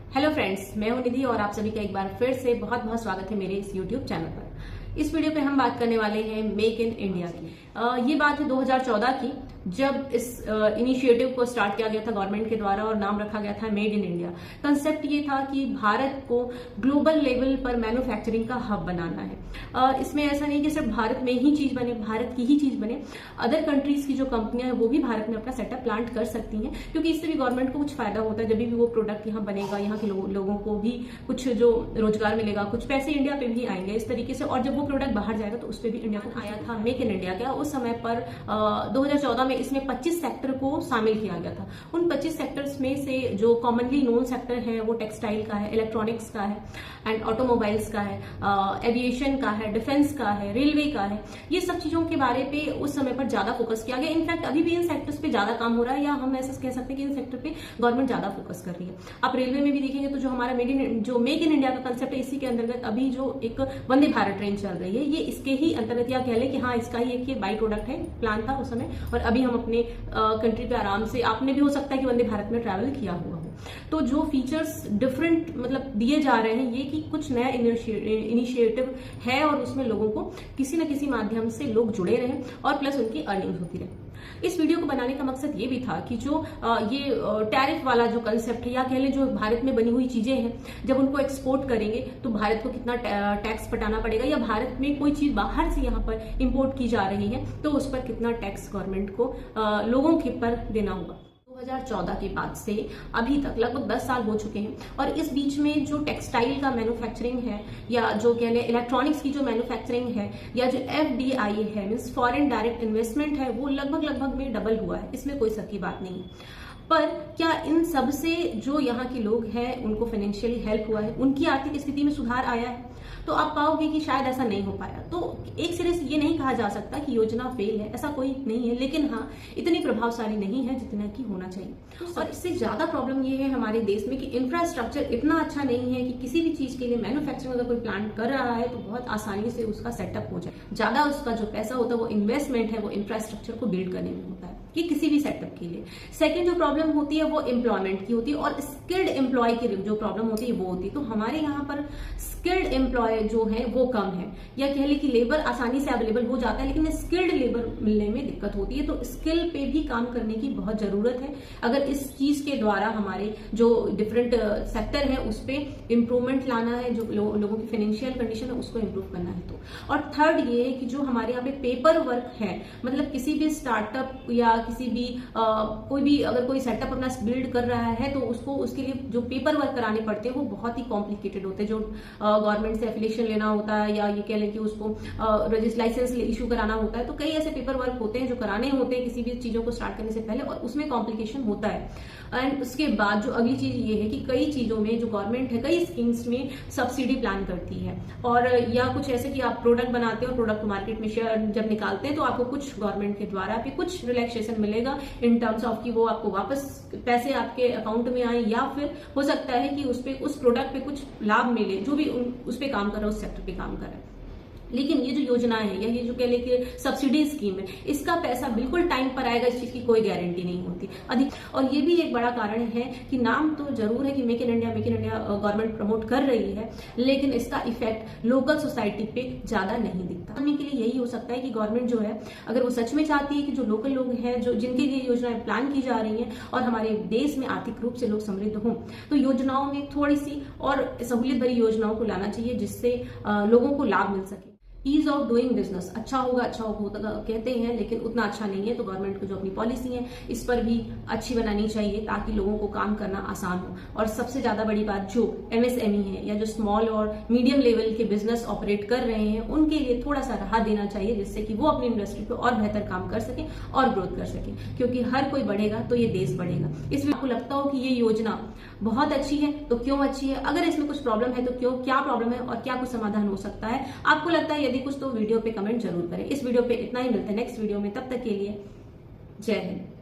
Hello friends, मैं हूं निधि और आप सभी का एक बार फिर से बहुत बहुत स्वागत है मेरे इस यूट्यूब चैनल पर। इस वीडियो पे हम बात करने वाले हैं मेक इन इंडिया की। ये बात है 2014 की, जब इस इनिशिएटिव को स्टार्ट किया गया था गवर्नमेंट के द्वारा और नाम रखा गया था मेड इन इंडिया। कंसेप्ट ये था कि भारत को ग्लोबल लेवल पर मैन्युफैक्चरिंग का हब बनाना है। इसमें ऐसा नहीं कि सिर्फ भारत में ही चीज बने, भारत की ही चीज बने, अदर कंट्रीज की जो कंपनियां हैं वो भी भारत में अपना सेटअप प्लांट कर सकती हैं, क्योंकि इससे भी गवर्नमेंट को कुछ फायदा होता है। जब भी वो प्रोडक्ट यहाँ बनेगा, यहाँ के लोगों को भी कुछ जो रोजगार मिलेगा, कुछ पैसे इंडिया पे भी आएंगे इस तरीके से। और जब वो प्रोडक्ट बाहर जाएगा तो उस पर भी इंडिया आया था मेक इन इंडिया का। उस समय पर 2014 में इसमें 25 सेक्टर को शामिल किया गया था। उन 25 सेक्टर्स में से जो कॉमनली नोन सेक्टर है वो टेक्सटाइल का है, इलेक्ट्रॉनिक्स का है एंड ऑटोमोबाइल्स का है, एविएशन का है, डिफेंस का है, रेलवे का है। ये सब चीजों के बारे पे उस समय पर ज्यादा फोकस किया गया। इनफैक्ट अभी भी इन सेक्टर्स पे ज्यादा काम हो रहा है, या हम ऐसा कह सकते हैं कि इन सेक्टर पे गवर्नमेंट ज्यादा फोकस कर रही है। आप रेलवे में भी देखेंगे तो जो हमारा मेक इन इंडिया का कंसेप्ट है, इसी के अंतर्गत अभी जो एक वंदे भारत ट्रेन चल रही है, ये इसके ही अंतर्गत, या कह लें कि हाँ, इसका ही एक बाई प्रोडक्ट है, प्लान था उस समय। और अभी हम अपने कंट्री पे आराम से, आपने भी हो सकता है कि वंदे भारत में ट्रैवल किया हुआ हो, तो जो फीचर्स डिफरेंट मतलब दिए जा रहे हैं, ये कि कुछ नया इनिशिएटिव है और उसमें लोगों को किसी न किसी माध्यम से लोग जुड़े रहे और प्लस उनकी अर्निंग होती रहे। इस वीडियो को बनाने का मकसद ये भी था कि जो ये टैरिफ वाला जो कंसेप्ट है, या कह लें जो भारत में बनी हुई चीजें हैं, जब उनको एक्सपोर्ट करेंगे तो भारत को कितना टैक्स पटाना पड़ेगा, या भारत में कोई चीज बाहर से यहाँ पर इंपोर्ट की जा रही है तो उस पर कितना टैक्स गवर्नमेंट को लोगों के पर देना होगा। 2014 के बाद से अभी तक लगभग 10 साल हो चुके हैं, और इस बीच में जो टेक्सटाइल का मैन्युफैक्चरिंग है, या जो कह लें इलेक्ट्रॉनिक्स की जो मैन्युफैक्चरिंग है, या जो FDI है, मींस फॉरेन डायरेक्ट इन्वेस्टमेंट है, वो लगभग में डबल हुआ है। इसमें कोई शक की बात नहीं है। पर क्या इन सब से जो यहाँ के लोग हैं उनको फाइनेंशियली हेल्प हुआ है, उनकी आर्थिक स्थिति में सुधार आया है? तो आप पाओगे कि शायद ऐसा नहीं हो पाया। तो एक सिरे से ये नहीं कहा जा सकता कि योजना फेल है, ऐसा कोई नहीं है, लेकिन हाँ, इतनी प्रभावशाली नहीं है जितना कि होना चाहिए। और इससे ज्यादा प्रॉब्लम ये है हमारे देश में कि इंफ्रास्ट्रक्चर इतना अच्छा नहीं है कि किसी भी चीज के लिए मैन्युफैक्चरिंग अगर कोई प्लांट कर रहा है तो बहुत आसानी से उसका सेटअप हो जाए। ज्यादा उसका जो पैसा होता है, वो इन्वेस्टमेंट है, वो इंफ्रास्ट्रक्चर को बिल्ड करने में होता है कि किसी भी सेटअप के लिए। सेकेंड जो प्रॉब्लम होती है वो एम्प्लॉयमेंट की होती है, और स्किल्ड एम्प्लॉय की जो प्रॉब्लम होती है वो होती है। तो हमारे यहाँ पर स्किल्ड एम्प्लॉय जो है वो कम है, या कह लें कि लेबर आसानी से अवेलेबल हो जाता है, लेकिन स्किल्ड लेबर मिलने में दिक्कत होती है। तो स्किल पे भी काम करने की बहुत जरूरत है अगर इस चीज के द्वारा हमारे जो डिफरेंट सेक्टर है उस पर इंप्रूवमेंट लाना है, जो लोगों की फाइनेंशियल कंडीशन है उसको इंप्रूव करना है। तो और थर्ड ये है कि जो हमारे यहाँ पे पेपर वर्क है, मतलब किसी भी स्टार्टअप या किसी भी कोई भी अगर कोई सेटअप अपना बिल्ड कर रहा है तो उसको उसके लिए जो पेपर वर्क कराने पड़ते हैं वो बहुत ही कॉम्प्लिकेटेड होते हैं। जो गवर्नमेंट से एफिलिएशन लेना होता है, या ये कह लें कि उसको लाइसेंस इशू कराना होता है, तो कई ऐसे पेपर वर्क होते हैं जो कराने होते हैं किसी भी चीजों को स्टार्ट करने से पहले, और उसमें कॉम्प्लिकेशन होता है। एंड उसके बाद जो अगली चीज ये है कि कई चीजों में जो गवर्नमेंट है, कई स्कीम्स में सब्सिडी प्लान करती है, और या कुछ ऐसे कि आप प्रोडक्ट बनाते हो, प्रोडक्ट मार्केट में जब निकालते हैं तो आपको कुछ गवर्नमेंट के द्वारा भी कुछ रिलैक्सेशन मिलेगा इन टर्म्स ऑफ कि वो आपको वापस पैसे आपके अकाउंट में आए, या फिर हो सकता है कि उस प्रोडक्ट पे कुछ लाभ मिले, जो भी उस पे काम कर रहा है, उस सेक्टर पे काम कर रहा है। लेकिन ये जो योजना है, या ये जो कह लें कि सब्सिडी स्कीम है, इसका पैसा बिल्कुल टाइम पर आएगा, इस चीज की कोई गारंटी नहीं होती अधिक। और ये भी एक बड़ा कारण है कि नाम तो जरूर है कि make in India government promote कर रही है, लेकिन इसका इफेक्ट लोकल सोसाइटी पे ज्यादा नहीं दिखता। के लिए यही हो सकता है कि गवर्नमेंट जो है, अगर वो सच में चाहती है कि जो लोकल लोग हैं, जो जिनके लिए योजनाएं प्लान की जा रही हैं और हमारे देश में आर्थिक रूप से लोग समृद्ध हों, तो योजनाओं में थोड़ी सी और सहूलियत भरी योजनाओं को लाना चाहिए, जिससे लोगों को लाभ मिल सके। ईज ऑफ डूइंग बिजनेस अच्छा होगा कहते हैं, लेकिन उतना अच्छा नहीं है। तो गवर्नमेंट को जो अपनी पॉलिसी है इस पर भी अच्छी बनानी चाहिए, ताकि लोगों को काम करना आसान हो। और सबसे ज्यादा बड़ी बात, जो MSME है, या जो स्मॉल और मीडियम लेवल के बिजनेस ऑपरेट कर रहे हैं, उनके लिए थोड़ा सा राहत देना चाहिए, जिससे कि वो अपनी इंडस्ट्री पे और बेहतर काम कर सके और ग्रोथ कर सके, क्योंकि हर कोई बढ़ेगा तो ये देश बढ़ेगा। इसलिए आपको लगता हो कि ये योजना बहुत अच्छी है तो क्यों अच्छी है, अगर इसमें कुछ प्रॉब्लम है तो क्यों, क्या प्रॉब्लम है और क्या कुछ समाधान हो सकता है, आपको लगता है यदि कुछ, तो वीडियो पे कमेंट जरूर करें। इस वीडियो पे इतना ही, मिलते हैं नेक्स्ट वीडियो में, तब तक के लिए जय हिंद।